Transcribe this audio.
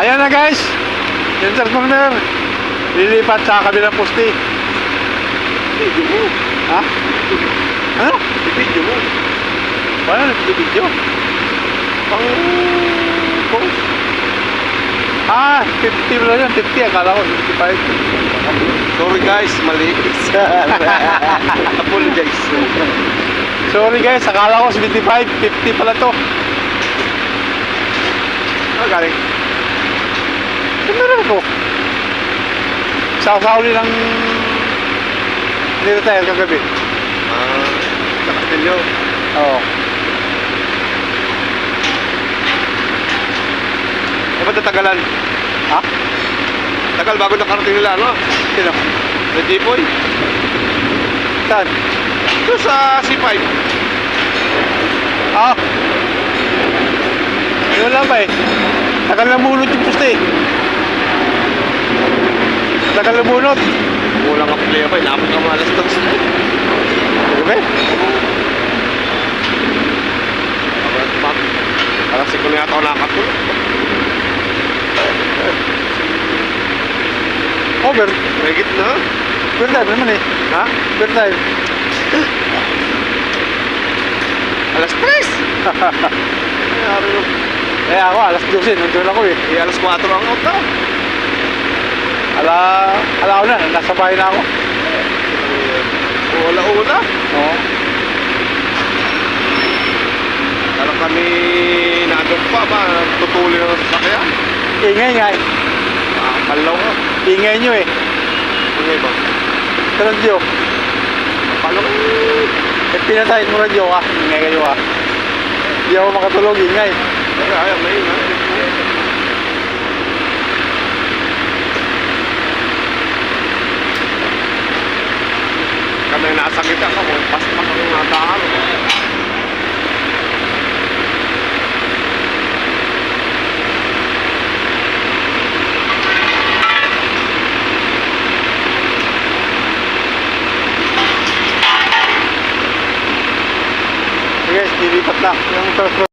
Ayan na guys, center corner. Lilipat sa kabilang poste. Video mo. Ha? Ano? Video mo. Wala na video. Pang post. 50 pala yun, 50. Akala ko 55. Sorry guys, mali. Apologize. Sorry guys, akala ko 75. 50 pala to. Galing. Meron ko. Sa uli ng nire-retire kagabi. Sa Castillo. Oo. Ba't natagalan? Ha? Tagal bago nakarating nila, no? Sino? Sa Jipoy. Saan? Doon sa C5. Yun lang ba eh. Tagal na bunot yung puste eh. Tagal na bunot. Kulang ang play pa, inabot ka mga alas 2. Gabi? Parang siko na yata ako nakakatulog. Over. Regit na. Overtime naman eh. Ha? Overtime. Alas 3! Ayari mo. Eh ako, alas 12. Nandun ako eh. Alas 4 ang out na. Ala ko na. Nasa bahay na ako. Wala-una. Oo. Parang kami naandun pa ba? Tutuli na ng sasakyan. Ingay nga eh. Palaw ka. Ingay nyo eh. Ingay ba? Sa radyo. Palaw. Eh pinatayin mo radyo ka. Ingay kayo ka. Hindi ako makatulog. Ingay. Ayaw, may ingay. Kami nasa kita ka mo. Paspak ang natahan. Sige, dilipat na. Yung first